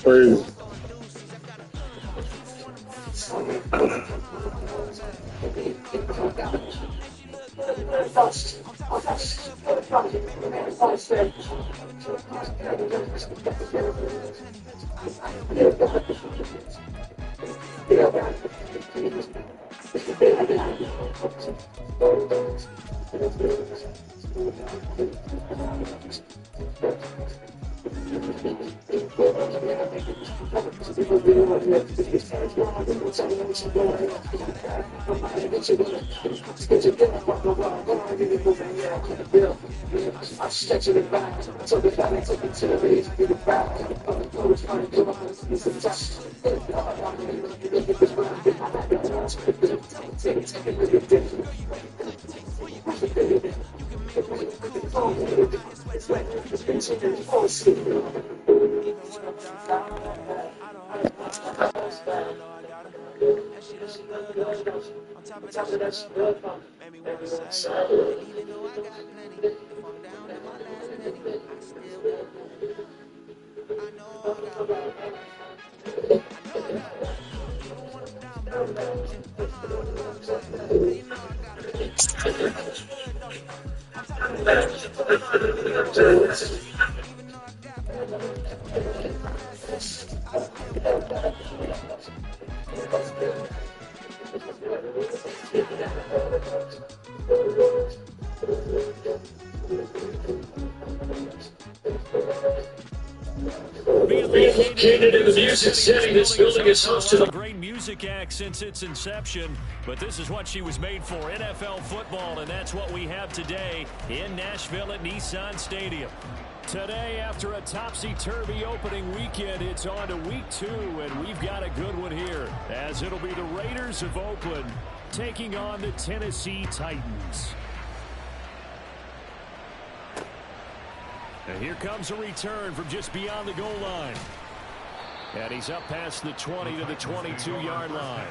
Crazy. Located in the music city, this building is hosted. A great music act since its inception, but this is what she was made for, NFL football, and that's what we have today in Nashville at Nissan Stadium. Today, after a topsy-turvy opening weekend, it's on to week 2, and we've got a good one here, as it'll be the Raiders of Oakland taking on the Tennessee Titans. And here comes a return from just beyond the goal line. And he's up past the 20 to the 22-yard line.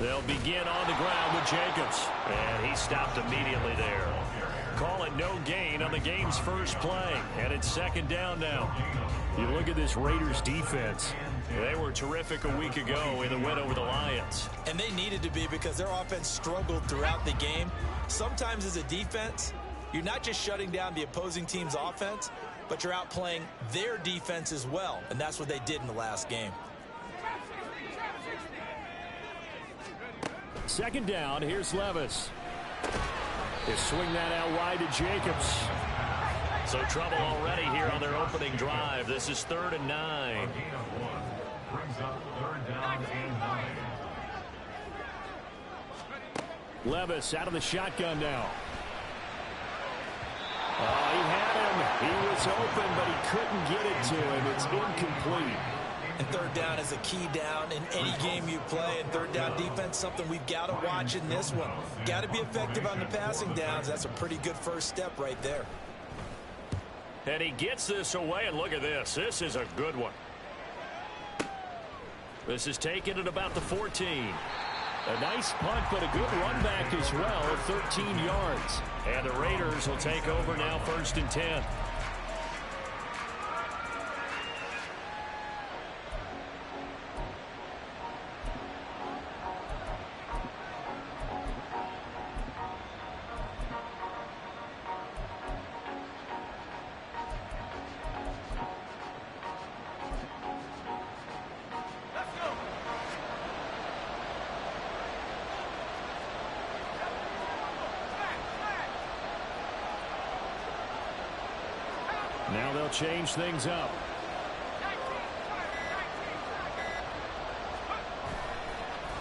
They'll begin on the ground with Jacobs. And he stopped immediately there. Call it no gain on the game's first play. And it's second down now. You look at this Raiders defense. They were terrific a week ago in the win over the Lions. And they needed to be, because their offense struggled throughout the game. Sometimes as a defense, you're not just shutting down the opposing team's offense, but you're outplaying their defense as well. And that's what they did in the last game. Second down, here's Levis. They swing that out wide to Jacobs. So trouble already here on their opening drive. This is 3rd and 9. Levis out of the shotgun now. Oh, he had him. He was open, but he couldn't get it to him. It's incomplete. And third down is a key down in any game you play. And third down defense, something we've got to watch in this one. Got to be effective on the passing downs. That's a pretty good first step right there. And he gets this away, and look at this. This is a good one. This is taken at about the 14. A nice punt, but a good run back as well, 13 yards. And the Raiders will take over now, 1st and 10. Now they'll change things up.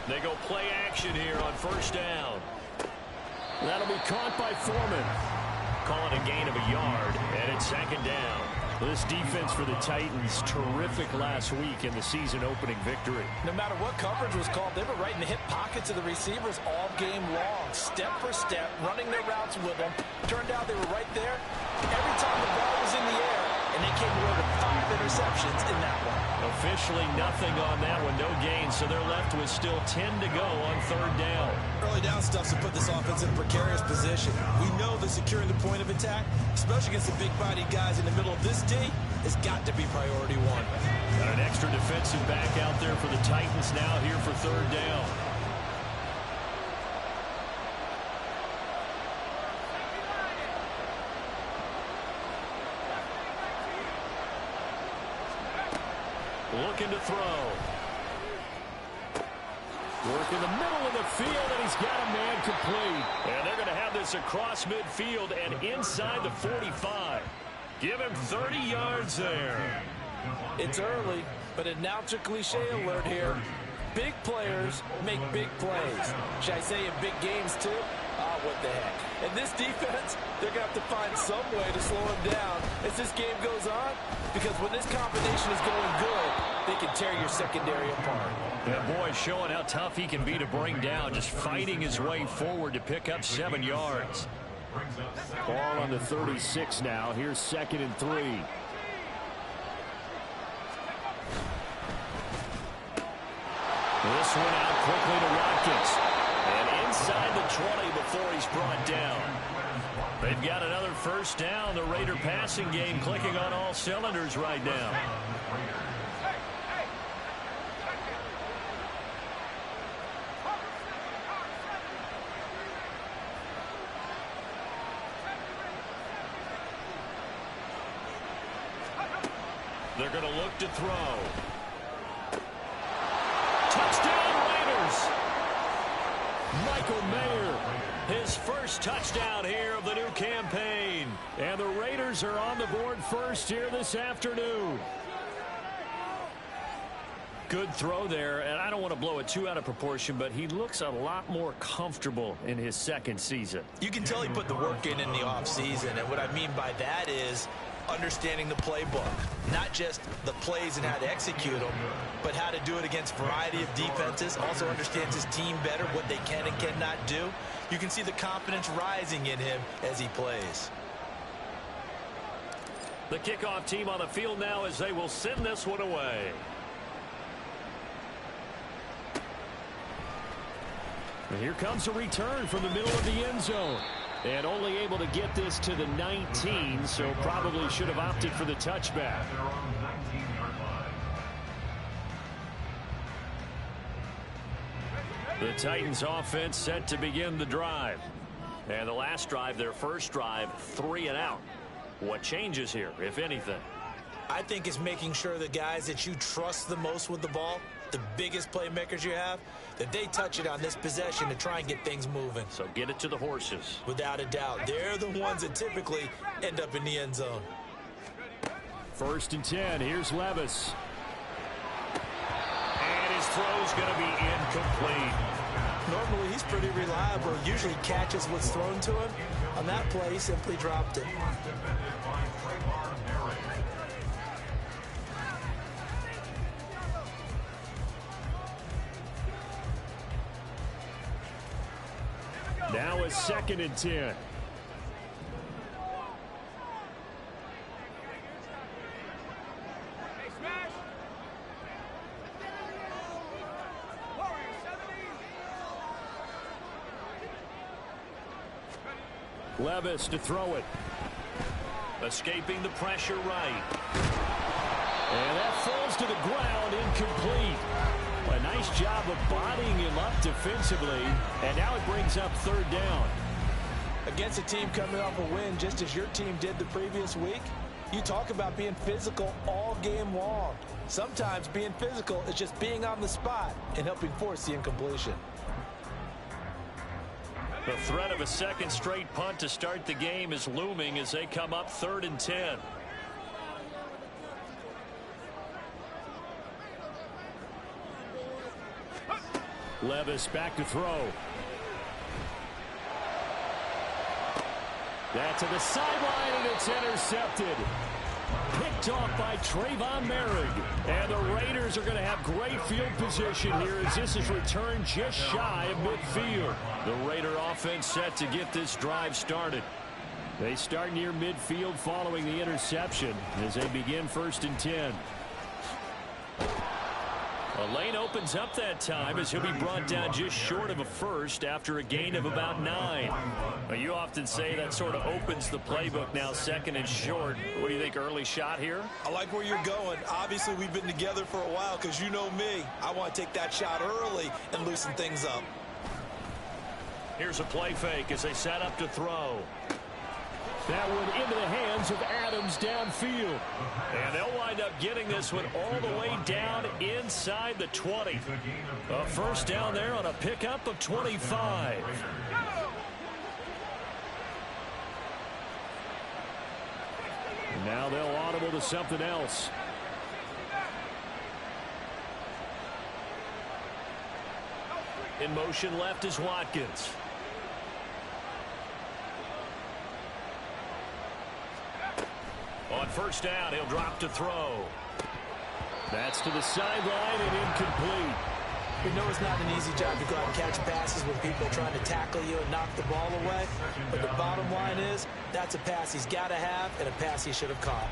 They go play action here on 1st down. That'll be caught by Foreman. Call it a gain of a yard, and it's 2nd down. This defense for the Titans, terrific last week in the season-opening victory. No matter what coverage was called, they were right in the hip pockets of the receivers all game long, step for step, running their routes with them. Turned out they were right there every time the ball was in the air, and they came away with 5 interceptions in that one. Officially nothing on that one, no gain, so they're left with still 10 to go on 3rd down. Early down stuff to put this offense in a precarious position. We know that securing the point of attack, especially against the big-bodied guys in the middle of this D, has got to be priority 1. Got an extra defensive back out there for the Titans now here for 3rd down. Looking to throw. Work in the middle of the field, and he's got a man complete. And they're going to have this across midfield and inside the 45. Give him 30 yards there. It's early, but announcer cliche alert here. Big players make big plays. Should I say in big games too? What the heck. And this defense, they're going to have to find some way to slow him down as this game goes on, because when this combination is going good, they can tear your secondary apart. That boy showing how tough he can be to bring down, just fighting his way forward to pick up 7 yards. Ball on the 36 now. Here's 2nd and 3. This one out quickly to Watkins. And inside the 20 before he's brought down. They've got another 1st down. The Raider passing game clicking on all cylinders right now. They're going to look to throw. Touchdown Raiders! Michael Mayer, his first touchdown here of the new campaign. And the Raiders are on the board first here this afternoon. Good throw there, and I don't want to blow it too out of proportion, but he looks a lot more comfortable in his 2nd season. You can tell he put the work in the offseason, and what I mean by that is understanding the playbook. Not just the plays and how to execute them, but how to do it against a variety of defenses. Also understands his team better, what they can and cannot do. You can see the confidence rising in him as he plays. The kickoff team on the field now as they will send this one away. And here comes a return from the middle of the end zone. And only able to get this to the 19, so probably should have opted for the touchback. The Titans offense set to begin the drive. And the last drive, their first drive, 3 and out. What changes here, if anything? I think it's making sure the guys that you trust the most with the ball, the biggest playmakers you have, that they touch it on this possession to try and get things moving. So get it to the horses. Without a doubt. They're the ones that typically end up in the end zone. 1st and 10. Here's Levis. And his throw's going to be incomplete. Normally, he's pretty reliable. Usually catches what's thrown to him. On that play, he simply dropped it. Now it's 2nd and 10. Levis to throw it. Escaping the pressure right. And that falls to the ground, incomplete. A nice job of bodying him up defensively. And now it brings up 3rd down. Against a team coming off a win just as your team did the previous week, you talk about being physical all game long. Sometimes being physical is just being on the spot and helping force the incompletion. The threat of a 2nd straight punt to start the game is looming as they come up 3rd and 10. Levis back to throw. That's to the sideline, and it's intercepted. picked off by Trayvon Merrick. And the Raiders are going to have great field position here as this is returned just shy of midfield. The Raider offense set to get this drive started. They start near midfield following the interception as they begin 1st and 10. A lane opens up that time as he'll be brought down just short of a first after a gain of about 9. Now, you often say that sort of opens the playbook now, 2nd and short. What do you think, early shot here? I like where you're going. Obviously, we've been together for a while because you know me. I want to take that shot early and loosen things up. Here's a play fake as they set up to throw. That one into the hands of Adams downfield. And they'll wind up getting this one all the way down inside the 20. A first down there on a pickup of 25. Now they'll audible to something else. In motion left is Watkins. On first down, he'll drop to throw. That's to the sideline and incomplete. We know it's not an easy job to go out and catch passes when people are trying to tackle you and knock the ball away. But the bottom line is, that's a pass he's got to have and a pass he should have caught.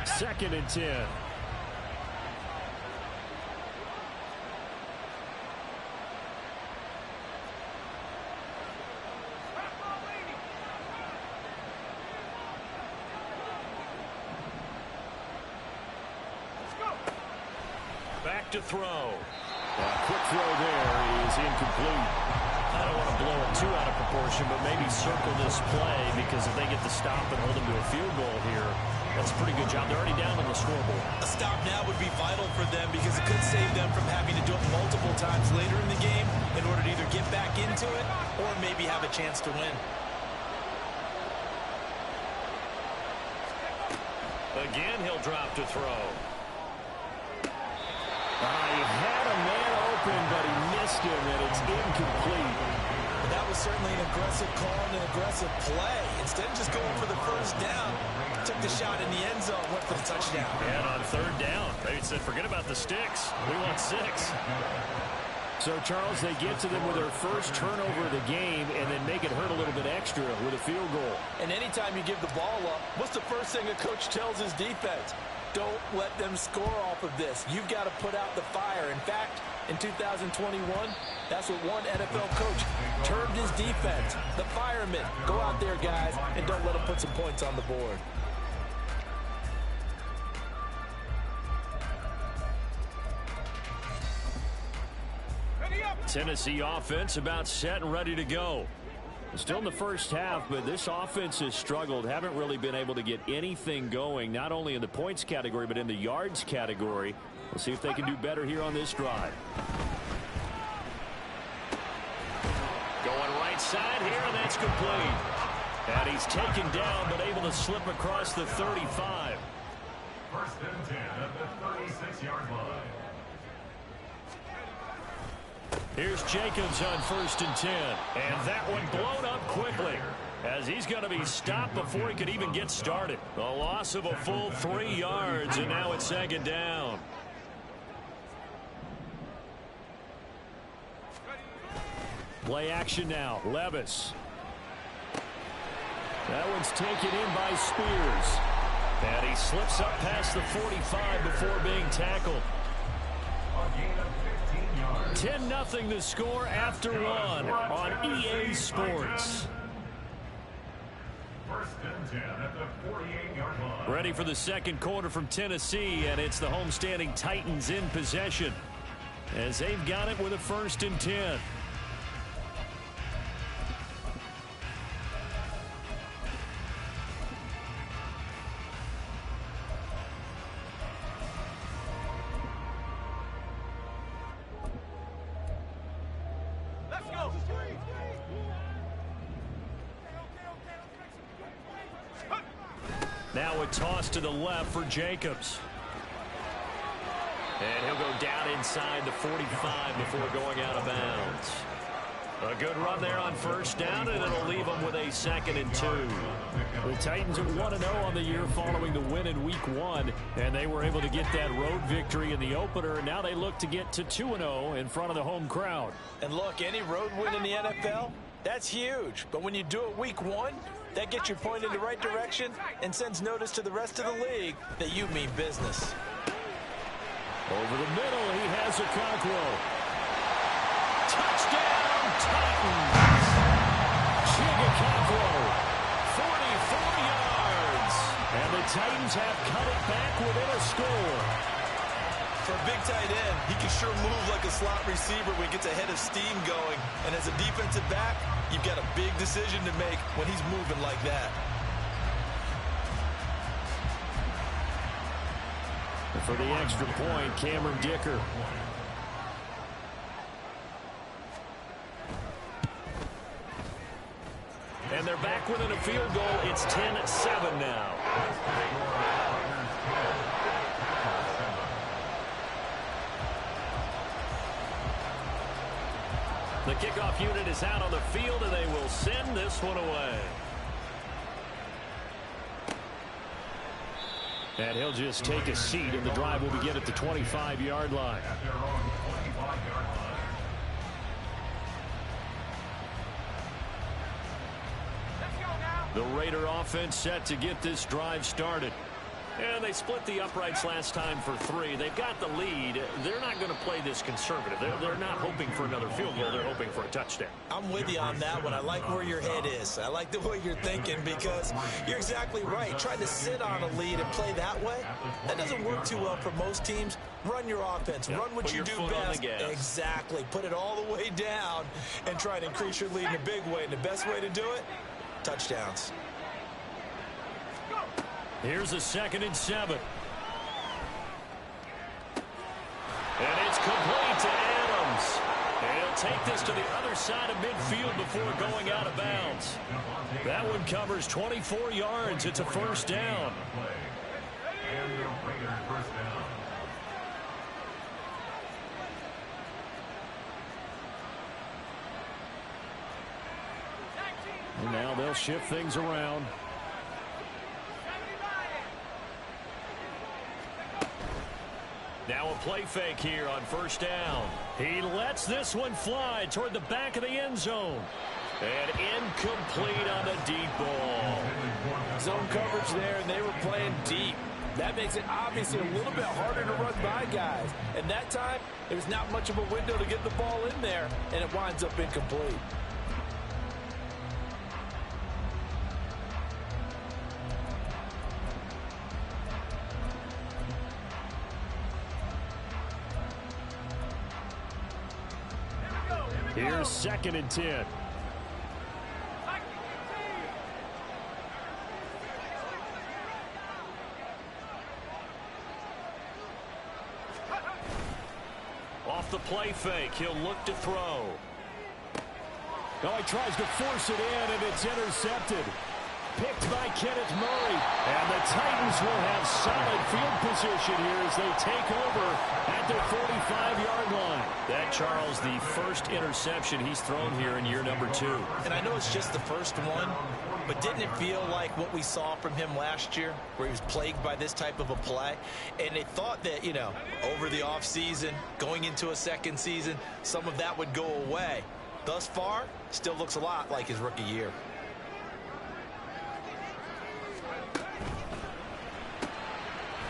Second and 10. Back to throw. Quick throw there is incomplete. I don't want to blow it too out of proportion, but maybe circle this play because if they get the stop and hold them to a field goal here, that's a pretty good job. They're already down on the scoreboard. A stop now would be vital for them because it could save them from having to do it multiple times later in the game in order to either get back into it or maybe have a chance to win. Again, he'll drop to throw. He had a man open, but he missed him, and it's incomplete. That was certainly an aggressive call and an aggressive play. Instead of just going for the first down, took the shot in the end zone, went for the touchdown. And on third down, they said, forget about the sticks. We want 6. So, Charles, they get to them with their first turnover of the game and then make it hurt a little bit extra with a field goal. And anytime you give the ball up, what's the first thing a coach tells his defense? Don't let them score off of this. You've got to put out the fire. In fact, in 2021, that's what one NFL coach termed his defense, the firemen. Go out there, guys, and don't let them put some points on the board. Tennessee offense about set and ready to go. Still in the first half, but this offense has struggled. Haven't really been able to get anything going, not only in the points category, but in the yards category. We'll see if they can do better here on this drive. Going right side here, and that's complete. And he's taken down, but able to slip across the 35. First and 10 at the 36-yard line. Here's Jacobs on 1st and 10. And that one blown up quickly as he's going to be stopped before he could even get started. A loss of a full 3 yards, and now it's 2nd down. Play action now. Levis. That one's taken in by Spears. And he slips up past the 45 before being tackled. 10-0 the score after 1 on EA Sports. First and 10 at the 48-yard line. Ready for the second quarter from Tennessee, and it's the homestanding Titans in possession as they've got it with a 1st and 10. Now a toss to the left for Jacobs. And he'll go down inside the 45 before going out of bounds. A good run there on first down, and it'll leave them with a 2nd and 2. The Titans are 1-0 on the year following the win in Week 1, and they were able to get that road victory in the opener, and now they look to get to 2-0 in front of the home crowd. And look, any road win in the NFL, that's huge. But when you do it Week 1, that gets you pointed in the right direction and sends notice to the rest of the league that you mean business. Over the middle, he has a Conqueror. Touchdown, Titans! Chigaconquo, 44 yards. And the Titans have cut it back within a score. For a big tight end, he can sure move like a slot receiver when he gets a head of steam going. And as a defensive back, you've got a big decision to make when he's moving like that. For the extra point, Cameron Dicker. And they're back within a field goal. It's 10-7 now. The kickoff unit is out on the field, and they will send this one away. And he'll just take a seat, and the drive will begin at the 25-yard line. The Raider offense set to get this drive started. And they split the uprights last time for 3. They've got the lead. They're not going to play this conservative. They're not hoping for another field goal. They're hoping for a touchdown. I'm with you on that one. I like where your head is. I like the way you're thinking because you're exactly right. Trying to sit on a lead and play that way, that doesn't work too well for most teams. Run your offense. Run what you do best. Exactly. Put it all the way down and try to increase your lead in a big way. And the best way to do it, touchdowns. Here's a 2nd and 7. And it's complete to Adams. And he'll take this to the other side of midfield before going out of bounds. That one covers 24 yards. It's a first down. And now they'll shift things around. Now a play fake here on first down. He lets this one fly toward the back of the end zone. And incomplete on the deep ball. Zone coverage there, and they were playing deep. That makes it obviously a little bit harder to run by guys. And that time, there's not much of a window to get the ball in there, and it winds up incomplete. Here's 2nd and 10. Off the play fake, he'll look to throw. Oh, he tries to force it in, and it's intercepted. Picked by Kenneth Murray. And the Titans will have solid field position here as they take over at their 45-yard line. That, Charles, the first interception he's thrown here in year number 2. And I know it's just the first one, but didn't it feel like what we saw from him last year, where he was plagued by this type of a play? And they thought that, you know, over the offseason, going into a second season, some of that would go away. Thus far, still looks a lot like his rookie year.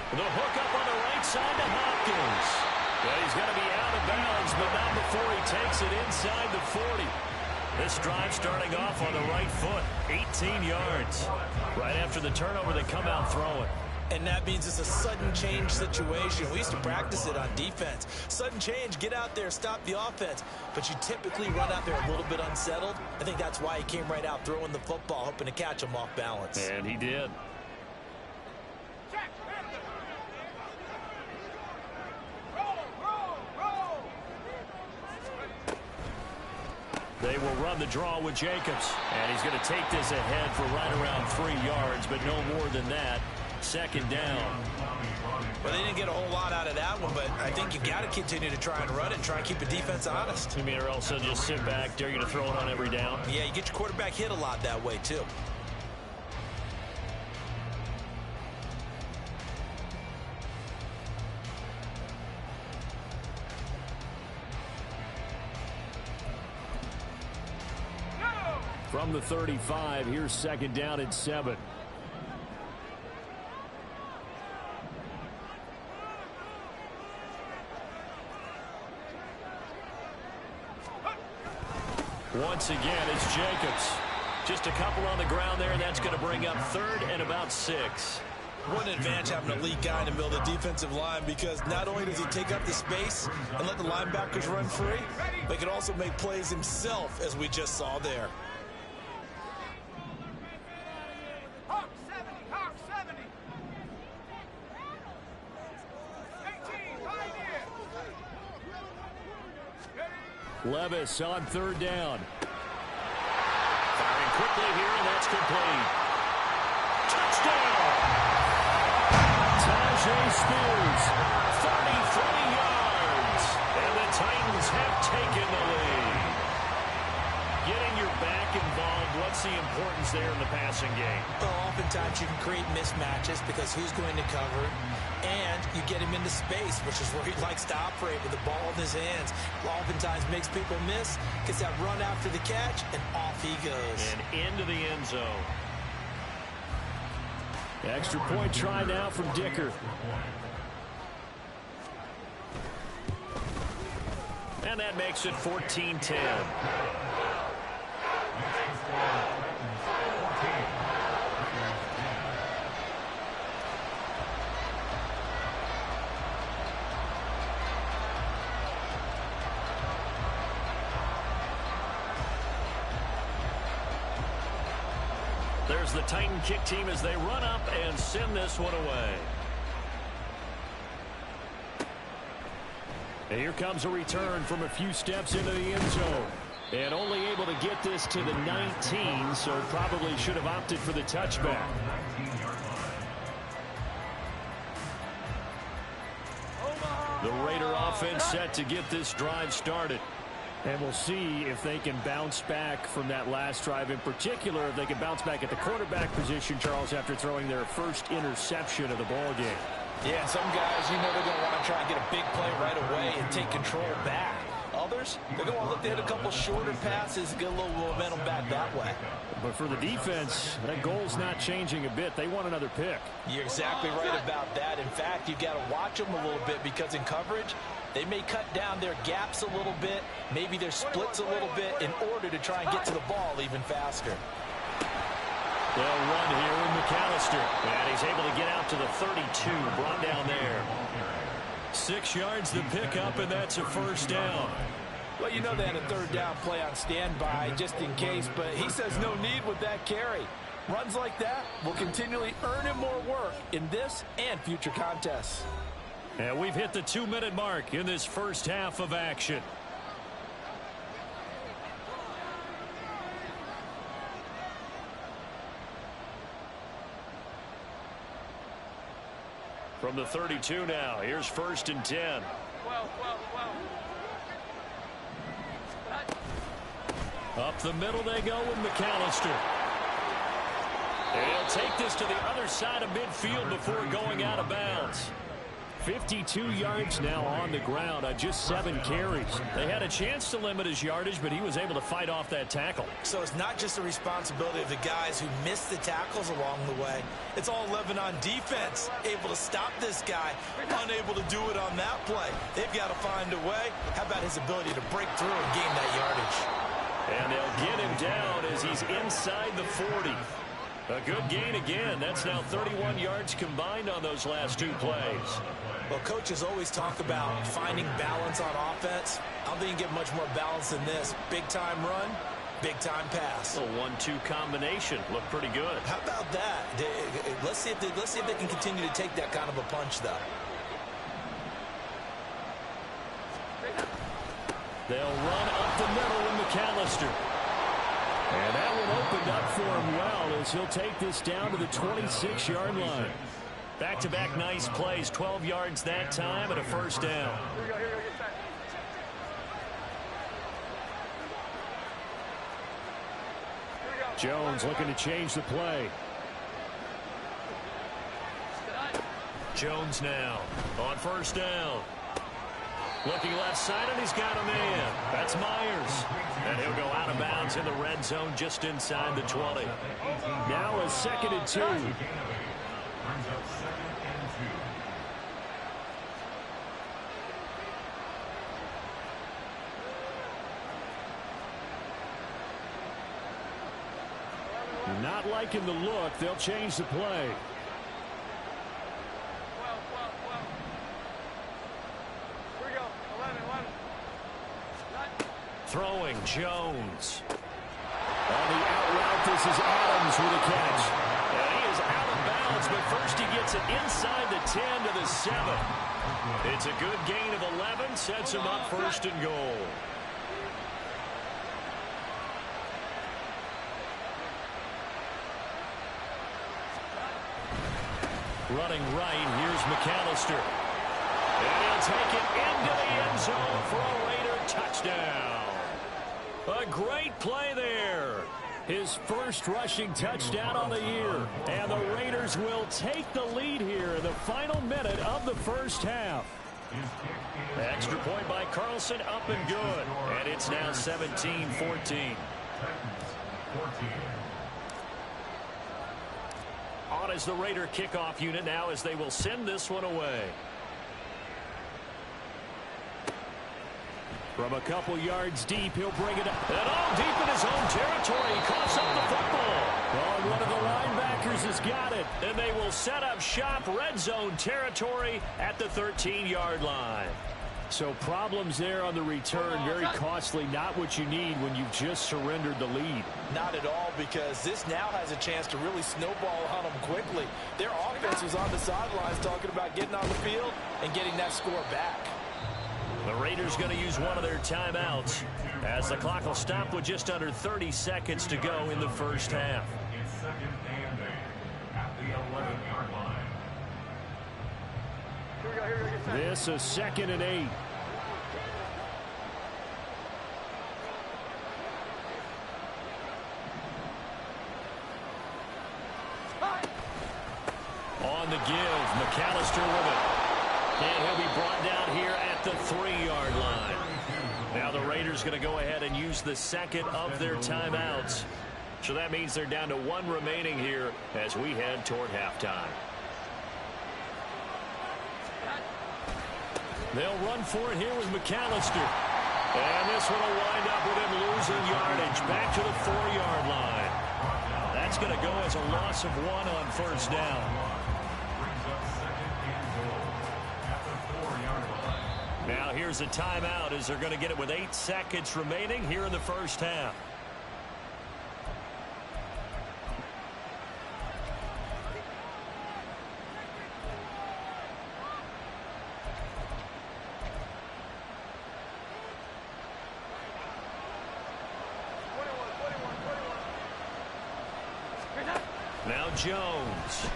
The hook up on the right side to Hopkins. But he's going to be out of bounds, but not before he takes it inside the 40. This drive starting off on the right foot, 18 yards. Right after the turnover, they come out throwing. And that means it's a sudden change situation. We used to practice it on defense. Sudden change, get out there, stop the offense. But you typically run out there a little bit unsettled. I think that's why he came right out throwing the football, hoping to catch him off balance. And he did. They will run the draw with Jacobs. And he's going to take this ahead for right around 3 yards, but no more than that. Second down. Well, they didn't get a whole lot out of that one, but I think you've got to continue to try and run it and try and keep the defense honest. You mean or else they'll just sit back, dare you to throw it on every down? Yeah, you get your quarterback hit a lot that way, too. From the 35, here's second down and 7. Once again, it's Jacobs. Just a couple on the ground there, and that's going to bring up third and about 6. What an advantage having a lead guy in the middle of the defensive line, because not only does he take up the space and let the linebackers run free, but he can also make plays himself, as we just saw there. Levis on third down. Firing quickly here, and that's complete. Touchdown! Tajay Spears, 30 yards. And the Titans have taken the lead. Getting your back involved, what's the importance there in the passing game? Well, oftentimes you can create mismatches because who's going to cover, and you get him into space, which is where he likes to operate with the ball in his hands. Oftentimes makes people miss, gets that run after the catch, and off he goes. And into the end zone. Extra point try now from Dicker. And that makes it 14-10. There's the Titan kick team as they run up and send this one away. And here comes a return from a few steps into the end zone. And only able to get this to the 19, so probably should have opted for the touchback. The Raider offense set to get this drive started. And we'll see if they can bounce back from that last drive. In particular, if they can bounce back at the quarterback position, Charles, after throwing their first interception of the ball game. Yeah, some guys, you know, they're going to want to try and get a big play right away and take control back. Others, they're going to want to look to hit a couple shorter passes, get a little momentum back that way. But for the defense, that goal's not changing a bit. They want another pick. You're exactly right about that. In fact, you've got to watch them a little bit, because in coverage, they may cut down their gaps a little bit, maybe their splits a little bit, in order to try and get to the ball even faster. They'll run here with McAllister. And he's able to get out to the 32, brought down there. 6 yards the pickup, and that's a first down. Well, you know they had a third down play on standby just in case, but he says no need with that carry. Runs like that will continually earn him more work in this and future contests. And we've hit the 2-minute mark in this first half of action. From the 32 now, here's 1st and 10. Up the middle they go with McAllister. And he'll take this to the other side of midfield before going out of bounds. 52 yards now on the ground on just 7 carries. They had a chance to limit his yardage, but he was able to fight off that tackle. So it's not just the responsibility of the guys who missed the tackles along the way. It's all 11 on defense, able to stop this guy, unable to do it on that play. They've got to find a way. How about his ability to break through and gain that yardage? And they'll get him down as he's inside the 40. A good gain again. That's now 31 yards combined on those last 2 plays. Well, coaches always talk about finding balance on offense. I don't think you can get much more balance than this. Big-time run, big-time pass. A 1-2 combination. Looked pretty good. How about that? Let's see if they can continue to take that kind of a punch, though. They'll run up the middle with McAllister. And that one opened up for him well as he'll take this down to the 26-yard line. Back-to-back nice plays, 12 yards that time and a first down. Here we go, get set. Jones looking to change the play. Jones now on first down. Looking left side, and he's got a man. That's Myers. And he'll go out of bounds in the red zone just inside the 20. Now a 2nd and 2. Not liking the look. They'll change the play. Throwing Jones. On the out route, this is Adams with a catch. And he is out of bounds, but first he gets it inside the 10 to the 7. It's a good gain of 11, sets him up 1st and goal. Running right, here's McAllister. And he'll take it into the end zone for a Raider touchdown. A great play there. His first rushing touchdown on the year. And the Raiders will take the lead here in the final minute of the first half. Extra point by Carlson, up and good. And it's now 17-14. On is the Raider kickoff unit now as they will send this one away. From a couple yards deep, he'll bring it up. And all deep in his own territory. He coughs up the football. Oh, and one of the linebackers has got it. And they will set up shop, red zone territory at the 13-yard line. So problems there on the return. Very costly. Not what you need when you've just surrendered the lead. Not at all, because this now has a chance to really snowball on them quickly. Their offense was on the sidelines talking about getting on the field and getting that score back. The Raiders going to use one of their timeouts as the clock will stop with just under 30 seconds to go in the first half. It's 2nd and 8 at the 11-yard line. Here we go, get set. This is 2nd and 8. On the give, McAllister with it. And he'll be brought down here at the 3-yard line. Now the Raiders going to go ahead and use the 2nd of their timeouts. So that means they're down to 1 remaining here as we head toward halftime. They'll run for it here with McAllister. And this one will wind up with him losing yardage back to the 4-yard line. That's going to go as a loss of 1 on first down. Now here's a timeout as they're going to get it with 8 seconds remaining here in the first half. Now Jones.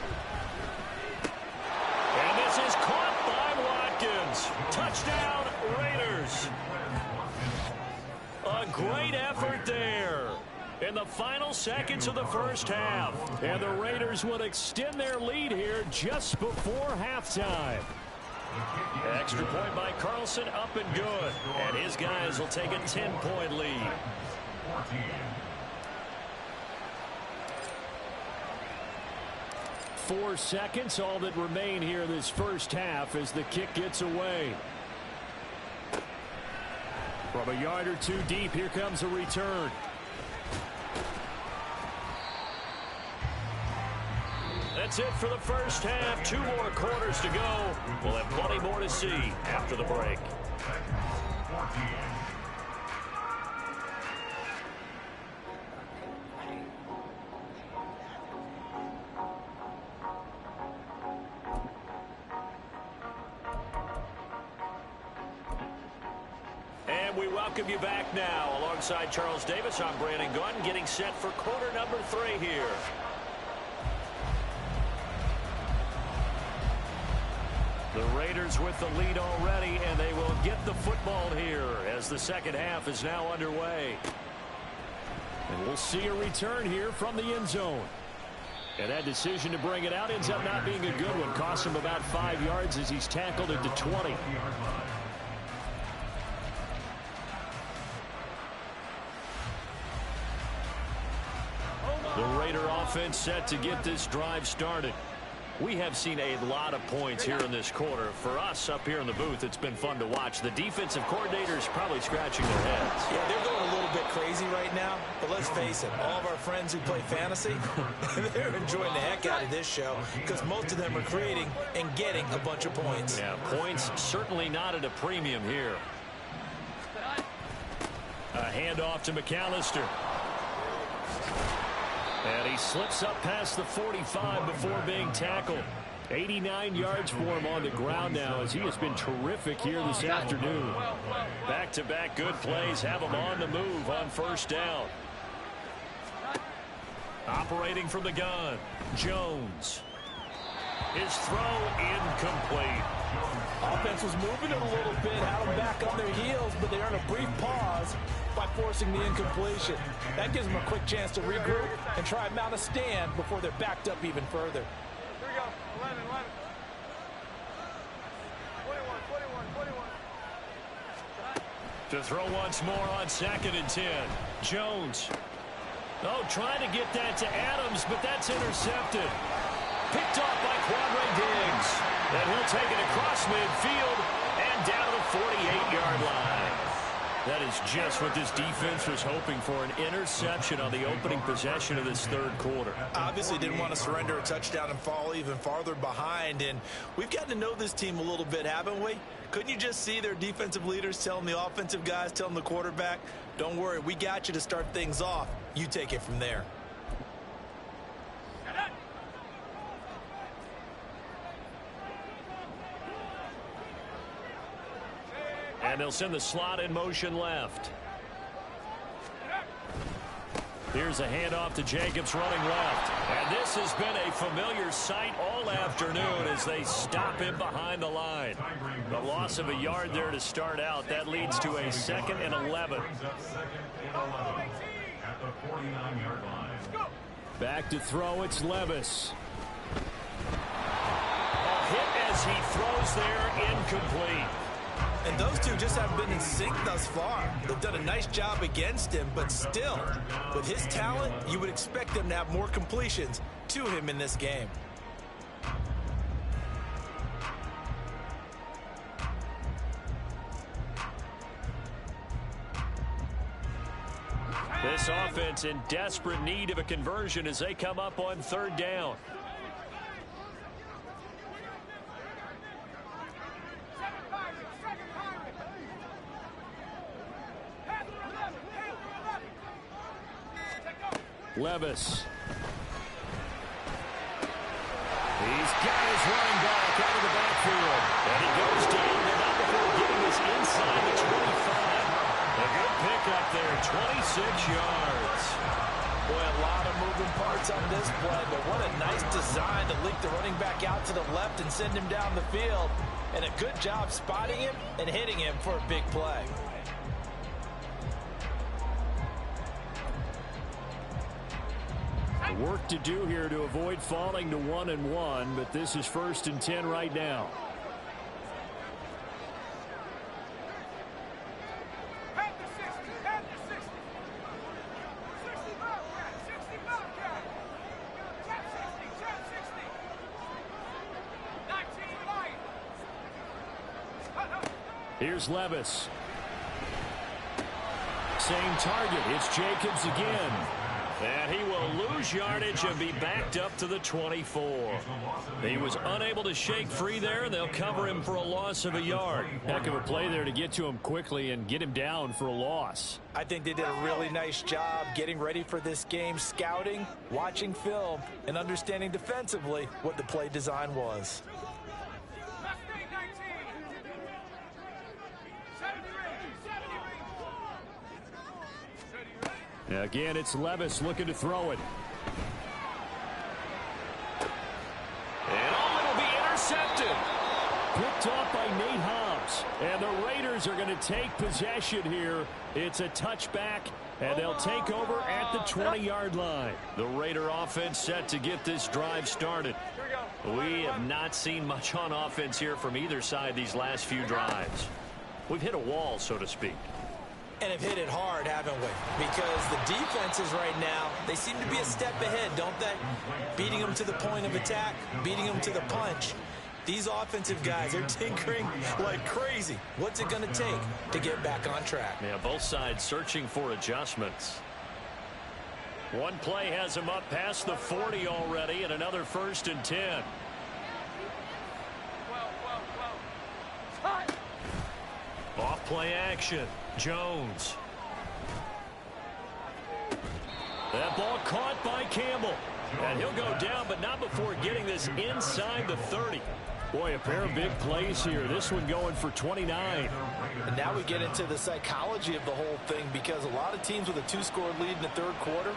And this is caught by Watkins. Touchdown, Raiders. A great effort there in the final seconds of the first half. And the Raiders will extend their lead here just before halftime. Extra point by Carlson, up and good. And his guys will take a 10-point lead. 4 seconds, all that remain here this first half as the kick gets away. From a yard or 2 deep, here comes a return. That's it for the first half. 2 more quarters to go. We'll have plenty more to see after the break. We welcome you back now. Alongside Charles Davis, I'm Brandon Gunn, getting set for quarter number 3 here. The Raiders with the lead already, and they will get the football here as the second half is now underway. And we'll see a return here from the end zone. And that decision to bring it out ends up not being a good one. Cost him about 5 yards as he's tackled at the 20. The Raider offense set to get this drive started. We have seen a lot of points here in this quarter. For us up here in the booth, it's been fun to watch. The defensive coordinators probably scratching their heads. Yeah, they're going a little bit crazy right now. But let's face it, all of our friends who play fantasy, they're enjoying the heck out of this show because most of them are creating and getting a bunch of points. Yeah, points certainly not at a premium here. A handoff to McAllister. And he slips up past the 45 before being tackled. 89 yards for him on the ground now as he has been terrific here this afternoon. Back-to-back good plays have him on the move on first down. Operating from the gun, Jones. His throw incomplete. Offense was moving it a little bit, had them back on their heels, but they earned a brief pause by forcing the incompletion. That gives them a quick chance to regroup and try and mount a stand before they're backed up even further. Here we go. 11, 11. 21, 21, 21. To throw once more on 2nd and 10. Jones. Oh, trying to get that to Adams, but that's intercepted. Picked off by Quandre Diggs. And he'll take it across midfield and down to the 48-yard line. That is just what this defense was hoping for, an interception on the opening possession of this third quarter. Obviously didn't want to surrender a touchdown and fall even farther behind. And we've gotten to know this team a little bit, haven't we? Couldn't you just see their defensive leaders telling the offensive guys, telling the quarterback, don't worry, we got you to start things off. You take it from there. And they'll send the slot in motion left. Here's a handoff to Jacobs running left. And this has been a familiar sight all afternoon as they stop him behind the line. The loss of a yard there to start out. That leads to a 2nd and 11. Back to throw, it's Levis. A hit as he throws there, incomplete. And those two just haven't been in sync thus far. They've done a nice job against him, but still, with his talent, you would expect them to have more completions to him in this game. This offense in desperate need of a conversion as they come up on 3rd down. Levis. He's got his running back out of the backfield. And he goes down and not before getting this inside the 25. A good pickup there, 26 yards. Boy, a lot of moving parts on this play, but what a nice design to leak the running back out to the left and send him down the field. And a good job spotting him and hitting him for a big play. Work to do here to avoid falling to 1-1, but this is 1st and 10 right now. Here's Levis. Same target. It's Jacobs again. And he will lose yardage and be backed up to the 24. He was unable to shake free there, and they'll cover him for a loss of a yard. Heck of a play there to get to him quickly and get him down for a loss. I think they did a really nice job getting ready for this game, scouting, watching film, and understanding defensively what the play design was. Again, it's Levis looking to throw it. And it'll be intercepted. picked off by Nate Hobbs. And the Raiders are going to take possession here. It's a touchback, and they'll take over at the 20-yard line. The Raider offense set to get this drive started. We have not seen much on offense here from either side these last few drives. We've hit a wall, so to speak. And have hit it hard, haven't we? Because the defenses right now, they seem to be a step ahead, don't they? Beating them to the point of attack, beating them to the punch. These offensive guys are tinkering like crazy. What's it going to take to get back on track? Yeah, both sides searching for adjustments. One play has them up past the 40 already, and another 1st and 10. Off play action. Jones. That ball caught by Campbell. And he'll go down, but not before getting this inside the 30. Boy, a pair of big plays here. This one going for 29. And now we get into the psychology of the whole thing, because a lot of teams with a 2-score lead in the third quarter,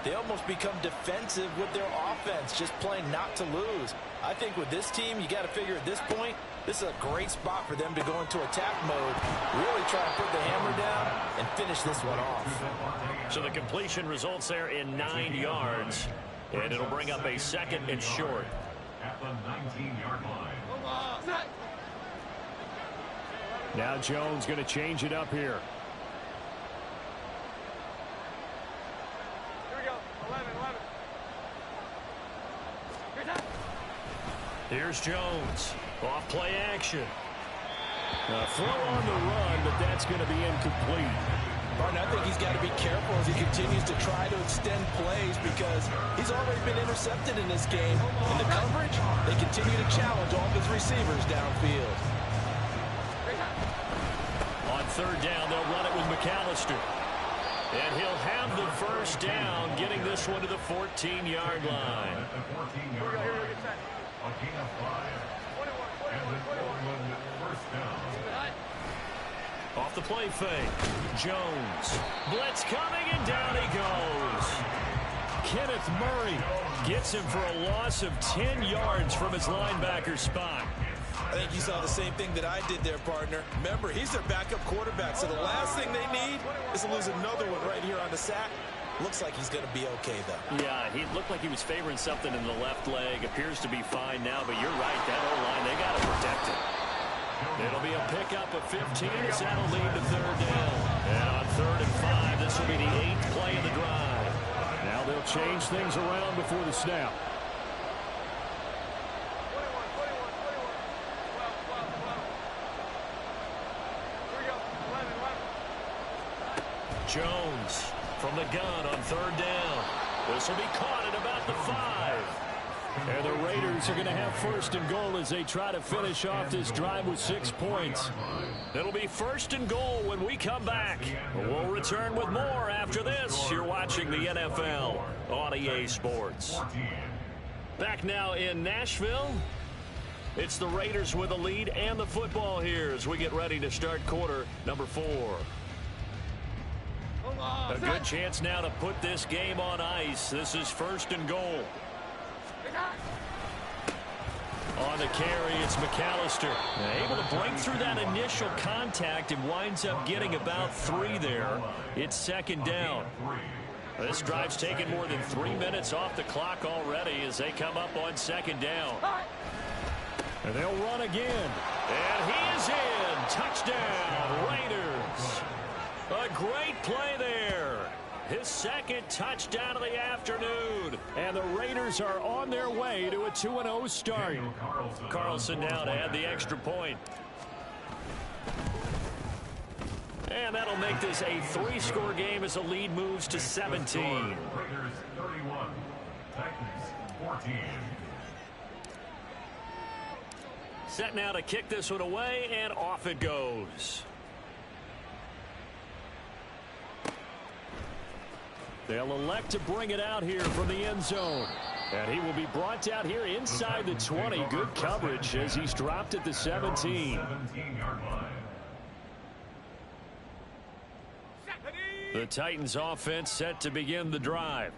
they almost become defensive with their offense, just playing not to lose. I think with this team, you got to figure at this point, this is a great spot for them to go into attack mode, really try to put the hammer down and finish this one off. So the completion results there in 9 yards, and it'll bring up a 2nd and short. At the 19-yard line. Now Jones going to change it up here. Here we go. 11. Here's Jones. Off play action. A throw on the run, but that's going to be incomplete. Martin, I think he's got to be careful as he continues to try to extend plays, because he's already been intercepted in this game. In the coverage, they continue to challenge all of his receivers downfield. On 3rd down, they'll run it with McAllister. And he'll have the 1st down, getting this one to the 14-yard line. At the 14-yard line. A gain of 5. And an Oakland 1st down. Off the play fake. Jones. Blitz coming, and down he goes. Kenneth Murray gets him for a loss of 10 yards from his linebacker spot. I think you saw the same thing that I did there, partner. Remember, he's their backup quarterback, so the last thing they need is to lose another one right here on the sack. Looks like he's going to be okay, though. Yeah, he looked like he was favoring something in the left leg. Appears to be fine now, but you're right. That O-line, they got to protect it. It'll be a pickup of 15 as that'll lead to 3rd down. And on 3rd and 5, this will be the 8th play of the drive. Now they'll change things around before the snap. 21. Here we go. 11. Jones from the gun on 3rd down. This will be caught at about the 5. And the Raiders are going to have 1st and goal as they try to finish off this drive with 6 points. It'll be 1st and goal when we come back. We'll return with more after this. You're watching the NFL on EA Sports. Back now in Nashville. It's the Raiders with the lead and the football here as we get ready to start quarter number 4. A good chance now to put this game on ice. This is 1st and goal. On the carry, it's McAllister. Able to break through that initial contact and winds up getting about 3 there. It's 2nd down. This drive's taken more than 3 minutes off the clock already as they come up on 2nd down. And they'll run again. And he is in. Touchdown, Raiders. A great play there. His 2nd touchdown of the afternoon. And the Raiders are on their way to a 2-0 start. Carlson now to add the extra point. And that'll make this a 3-score game as the lead moves to 17. Raiders 31, Titans 14. Set now to kick this one away, and off it goes. They'll elect to bring it out here from the end zone. And he will be brought out here inside the 20. Good coverage as he's dropped at the 17. 17-yard line. The Titans offense set to begin the drive.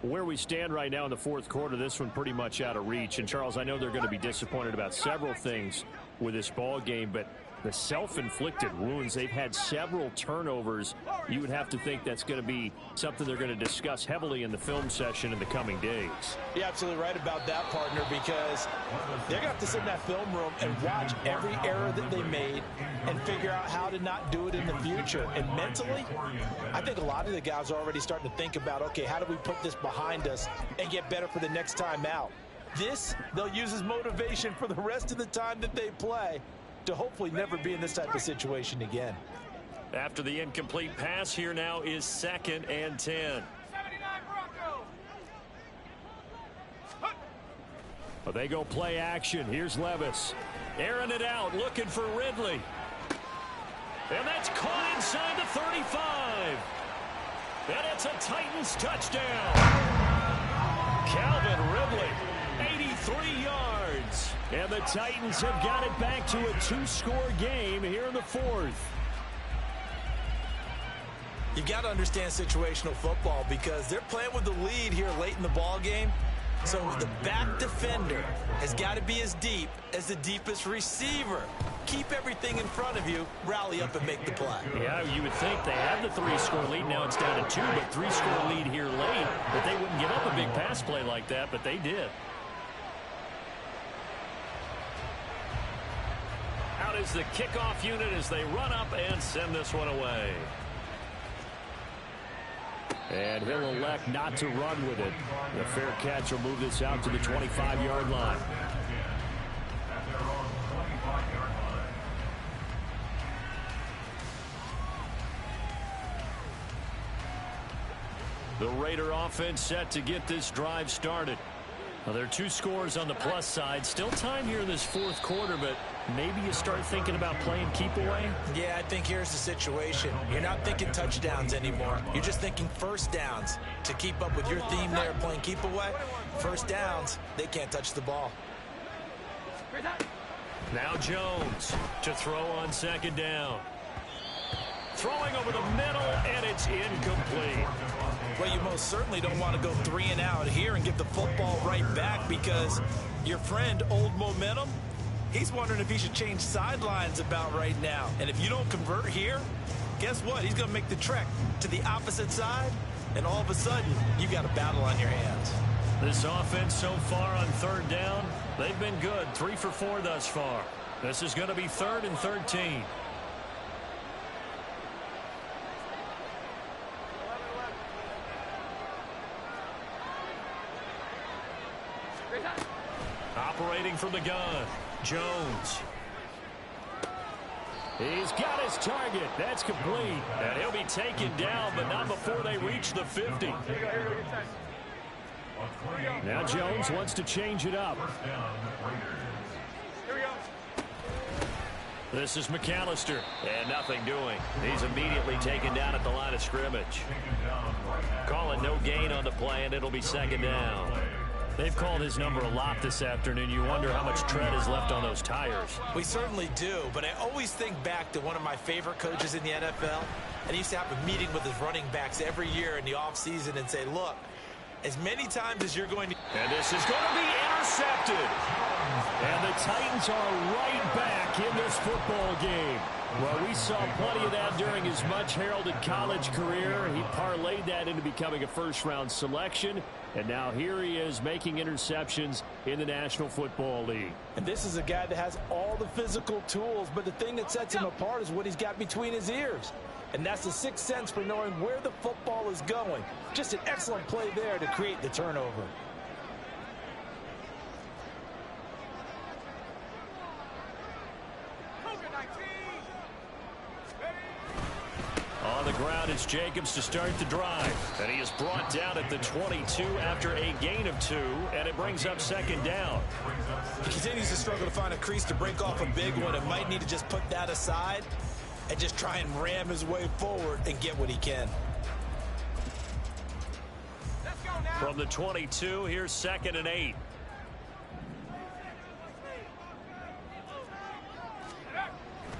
Where we stand right now in the 4th quarter, this one pretty much out of reach. And Charles, I know they're going to be disappointed about several things with this ball game, but the self-inflicted wounds, they've had several turnovers. You would have to think that's going to be something they're going to discuss heavily in the film session in the coming days. You're absolutely right about that, partner, because they're going to have to sit in that film room and watch every error that they made and figure out how to not do it in the future. And mentally, I think a lot of the guys are already starting to think about, okay, how do we put this behind us and get better for the next time out? This, they'll use as motivation for the rest of the time that they play to hopefully never be in this type of situation again. After the incomplete pass, here now is 2nd and 10. 79 Broncos. Well, they go play action. Here's Levis. Airing it out, looking for Ridley. And that's caught inside the 35. And it's a Titans touchdown. Calvin Ridley, 83 yards. And the Titans have got it back to a 2-score game here in the 4th. You've got to understand situational football because they're playing with the lead here late in the ball game. So the back defender has got to be as deep as the deepest receiver. Keep everything in front of you, rally up and make the play. Yeah, you would think they had the 3-score lead. Now it's down to 2, but 3-score lead here late. But they wouldn't give up a big pass play like that, but they did. Out is the kickoff unit as they run up and send this one away. And he'll elect not to run with it. The fair catch will move this out to the 25-yard line. The Raider offense set to get this drive started. Well, there are 2 scores on the plus side. Still time here in this 4th quarter, but maybe you start thinking about playing keep away? Yeah, I think here's the situation. You're not thinking touchdowns anymore. You're just thinking first downs. To keep up with your theme there, playing keep away, first downs, they can't touch the ball. Now Jones to throw on 2nd down. Throwing over the middle, and it's incomplete. Well, you most certainly don't want to go 3 and out here and get the football right back because your friend, Old Momentum, he's wondering if he should change sidelines about right now. And if you don't convert here, guess what? He's going to make the trek to the opposite side, and all of a sudden, you've got a battle on your hands. This offense so far on 3rd down, they've been good. 3 for 4 thus far. This is going to be 3rd and 13. Operating from the gun, Jones. He's got his target. That's complete. And he'll be taken down, but not before they reach the 50. Now Jones wants to change it up. Here we go. This is McAllister, and nothing doing. He's immediately taken down at the line of scrimmage. Calling no gain on the play, and it'll be 2nd down. They've called his number a lot this afternoon. You wonder how much tread is left on those tires. We certainly do, but I always think back to one of my favorite coaches in the NFL, and he used to have a meeting with his running backs every year in the offseason and say, look, as many times as you're going to... And this is going to be intercepted. And the Titans are right back in this football game. Well, we saw plenty of that during his much-heralded college career. He parlayed that into becoming a first-round selection. And now here he is making interceptions in the National Football League. And this is a guy that has all the physical tools, but the thing that sets him apart is what he's got between his ears. And that's the 6th sense for knowing where the football is going. Just an excellent play there to create the turnover. On the ground, it's Jacobs to start the drive. And he is brought down at the 22 after a gain of 2, and it brings up 2nd down. He continues to struggle to find a crease to break off a big one and might need to just put that aside and just try and ram his way forward and get what he can. Let's go now. From the 22, here's 2nd and 8.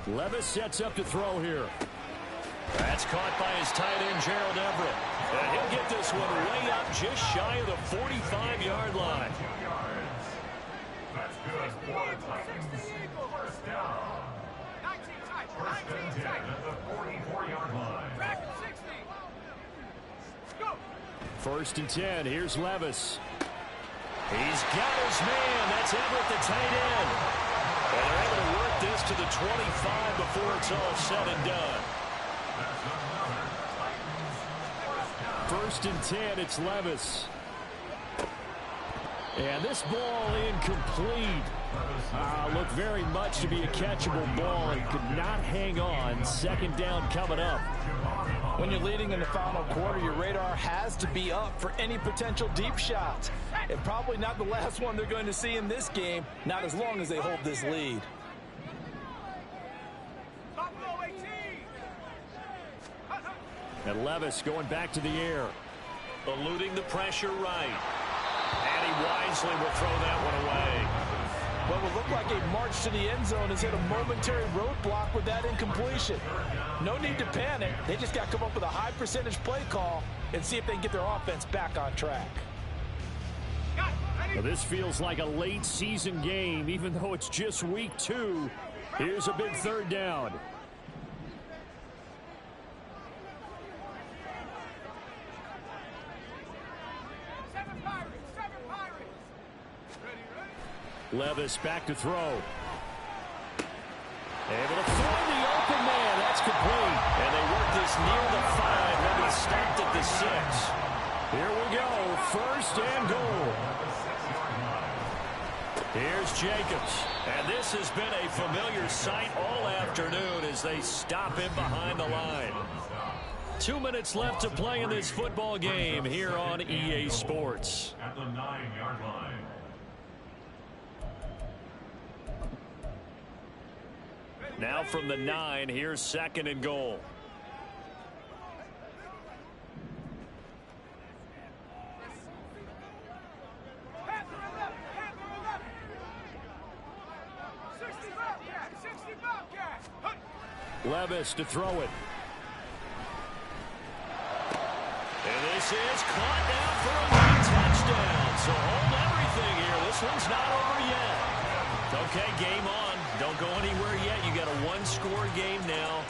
Levis sets up to throw here. That's caught by his tight end, Gerald Everett. And he'll get this one way up just shy of the 45-yard line. That's good for the Titans. First down. First and 10. Here's Levis. He's got his man. That's Everett, the tight end. And they're able to work this to the 25 before it's all said and done. First and 10, it's Levis. And this ball incomplete. Looked very much to be a catchable ball and could not hang on. Second down coming up. When you're leading in the final quarter, your radar has to be up for any potential deep shots. And probably not the last one they're going to see in this game, not as long as they hold this lead. And Levis going back to the air. Eluding the pressure right. And he wisely will throw that one away. What would look like a march to the end zone has hit a momentary roadblock with that incompletion. No need to panic. They just got to come up with a high percentage play call and see if they can get their offense back on track. Well, this feels like a late season game, even though it's just week 2. Here's a big third down. Levis back to throw. Able to throw the open man. That's complete. And they work this near the 5. They'll be stopped at the 6. Here we go. First and goal. Here's Jacobs. And this has been a familiar sight all afternoon as they stop him behind the line. 2 minutes left to play in this football game here on EA Sports. At the 9-yard line. Now from the 9, here's second and goal. Levis to throw it. And this is caught now for a late touchdown. So hold everything here. This one's not over yet. Okay, game on. Don't go anywhere yet. You got a one-score game now.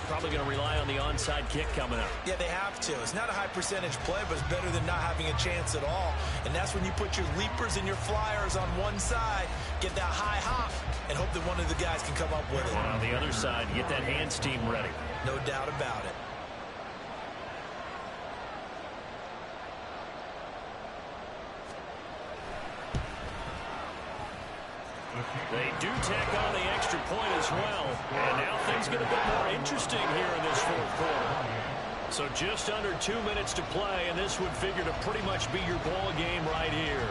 Probably going to rely on the onside kick coming up. Yeah, they have to. It's not a high percentage play, but it's better than not having a chance at all. And that's when you put your leapers and your flyers on one side, get that high hop, and hope that one of the guys can come up with it. And on the other side, get that hands team ready. No doubt about it. They do tack on the extra point as well. And now things get a bit more interesting here in this fourth quarter. So just under 2 minutes to play, and this would figure to pretty much be your ball game right here.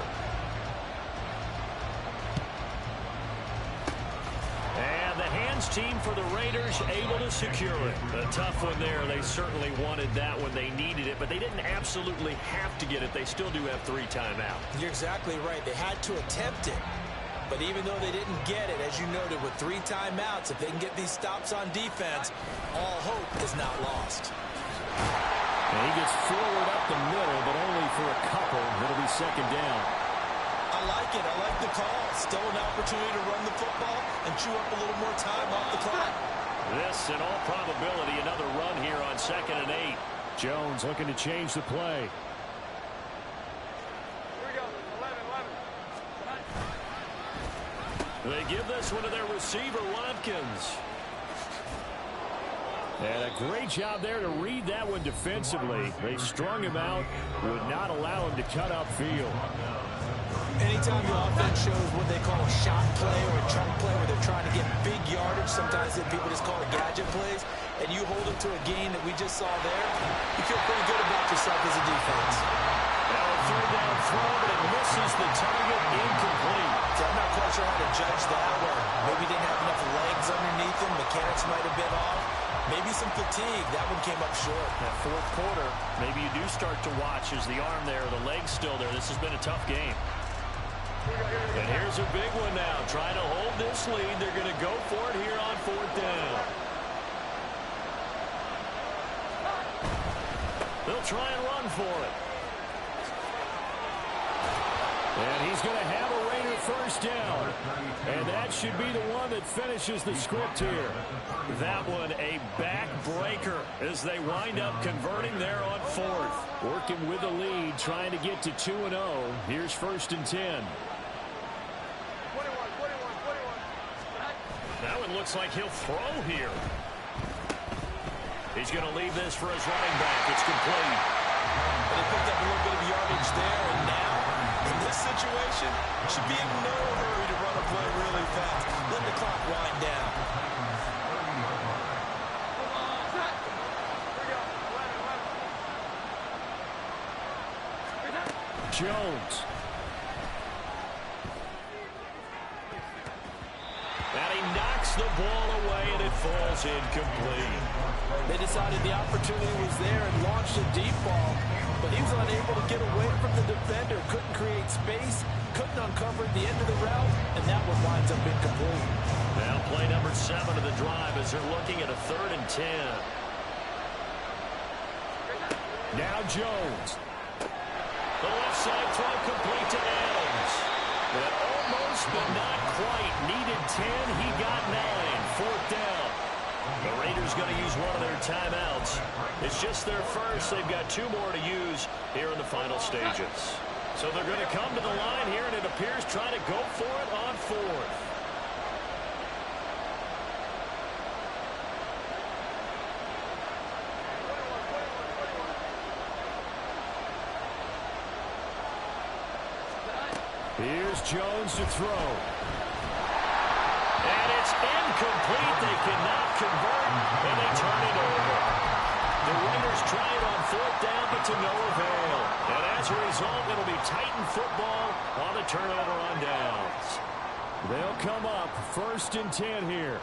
And the hands team for the Raiders able to secure it. A tough one there. They certainly wanted that when they needed it, but they didn't absolutely have to get it. They still do have 3 timeouts. You're exactly right. They had to attempt it. But even though they didn't get it, as you noted, with 3 timeouts, if they can get these stops on defense, all hope is not lost. And he gets forward up the middle, but only for a couple. It'll be second down. I like it. I like the call. Still an opportunity to run the football and chew up a little more time off the clock. This, in all probability, another run here on 2nd and 8. Jones looking to change the play. They give this one to their receiver, Watkins. And a great job there to read that one defensively. They strung him out, would not allow him to cut upfield. Anytime your offense shows what they call a shot play or a chunk play where they're trying to get big yardage, sometimes people just call it gadget plays, and you hold them to a gain that we just saw there, you feel pretty good about yourself as a defense. Now a third down throw, but it misses the target, incomplete. So I'm not quite sure how to judge that one. Maybe didn't have enough legs underneath him. Mechanics might have been off. Maybe some fatigue. That one came up short. That fourth quarter, maybe you do start to watch as the arm there, the leg's still there. This has been a tough game. And here's a big one now. Trying to hold this lead. They're going to go for it here on 4th down. They'll try and run for it. And he's going to have a Raider first down. And that should be the one that finishes the script here. That one a backbreaker as they wind up converting there on fourth. Working with the lead, trying to get to 2-0. Here's 1st and 10. That one looks like he'll throw here. He's going to leave this for his running back. It's complete. They picked up a little bit of yardage there, and now, in this situation, should be in no hurry to run a play really fast. Let the clock wind down. Jones. And he knocks the ball away, and it falls incomplete. They decided the opportunity was there and launched a deep ball, but he was unable to get away from the defender, couldn't create space, couldn't uncover the end of the route, and that one winds up incomplete. Now play number 7 of the drive as they're looking at a 3rd and 10. Now Jones. The left side throw complete to Adams. That almost but not quite. Needed 10. He got 9. 4th down. The Raiders going to use one of their timeouts. It's just their first. They've got 2 more to use here in the final stages. So they're going to come to the line here, and it appears trying to go for it on 4th. Here's Jones to throw. And it's incomplete. They cannot convert, and they turn it over. The Raiders try it on 4th down, but to no avail. And as a result, it'll be Titan football on the turnover on downs. They'll come up 1st and 10 here.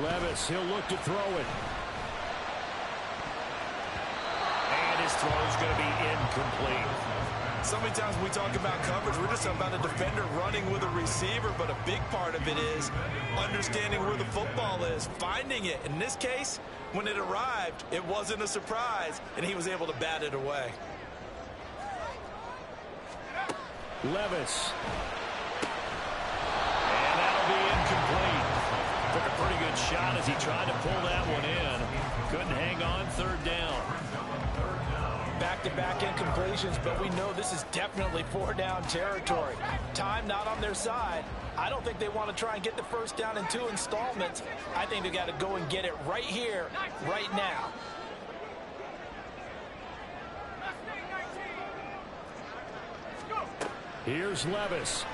Levis, he'll look to throw it. His throw is going to be incomplete. So many times when we talk about coverage, we're just about a defender running with a receiver, but a big part of it is understanding where the football is, finding it. In this case, when it arrived, it wasn't a surprise, and he was able to bat it away. Levis. And that'll be incomplete. Took a pretty good shot as he tried to pull that one in. Couldn't hang on 3rd down. Back-to-back incompletions, but we know this is definitely 4-down territory. Time not on their side. I don't think they want to try and get the 1st down in 2 installments. I think they got to go and get it right here, right now. Here's Levis.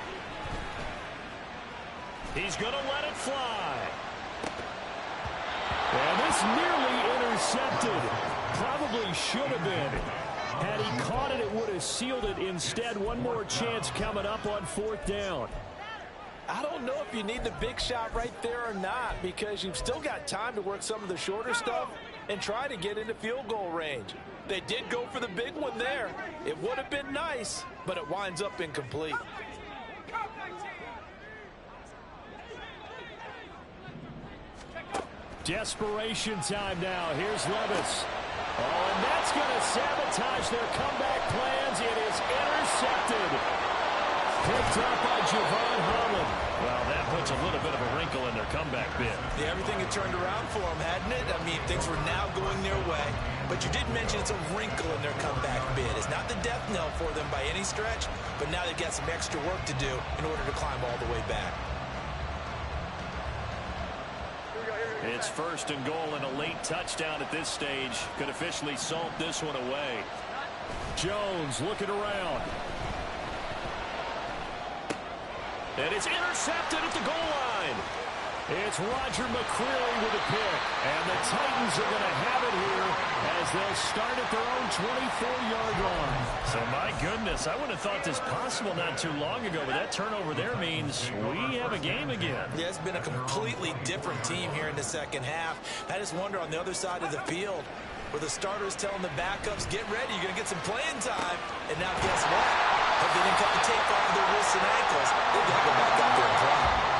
He's going to let it fly. And this nearly intercepted. Probably should have been. Had he caught it, it would have sealed it. Instead, one more chance coming up on 4th down. I don't know if you need the big shot right there or not, because you've still got time to work some of the shorter stuff and try to get into field goal range. They did go for the big one there. It would have been nice, but it winds up incomplete. Desperation time now. Here's Levis. Oh, and that's going to sabotage their comeback plans. It is intercepted. Picked up by Javon Holland. Well, that puts a little bit of a wrinkle in their comeback bid. Yeah, everything had turned around for them, hadn't it? I mean, things were now going their way. But you did mention it's a wrinkle in their comeback bid. It's not the death knell for them by any stretch, but now they've got some extra work to do in order to climb all the way back. It's 1st and goal and a late touchdown at this stage. Could officially salt this one away. Jones looking around. And it's intercepted at the goal line. It's Roger McCreary with a pick. And the Titans are going to have it here as they'll start at their own 24-yard line. So, my goodness, I wouldn't have thought this possible not too long ago, but that turnover there means we have a game again. Yeah, it's been a completely different team here in the second half. I just wonder on the other side of the field where the starters telling the backups, get ready, you're going to get some playing time. And now guess what? If they didn't cut the tape off of their wrists and ankles, they've got to go back out there and play.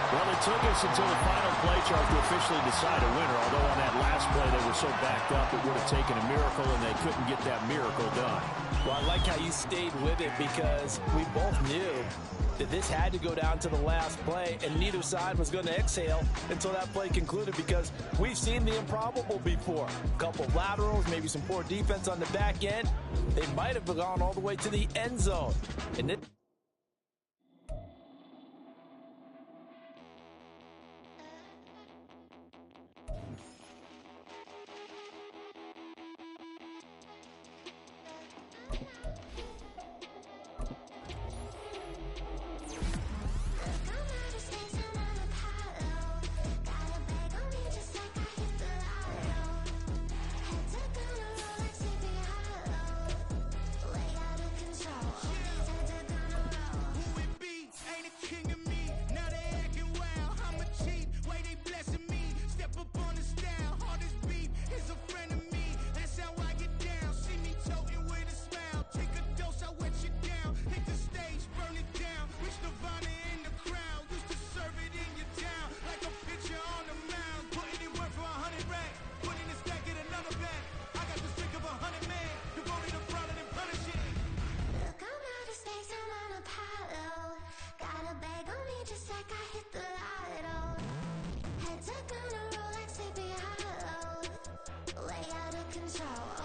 Well, it took us until the final play chart to officially decide a winner, although on that last play they were so backed up it would have taken a miracle, and they couldn't get that miracle done. Well, I like how you stayed with it because we both knew that this had to go down to the last play, and neither side was going to exhale until that play concluded because we've seen the improbable before. A couple of laterals, maybe some poor defense on the back end. They might have gone all the way to the end zone. And it Control.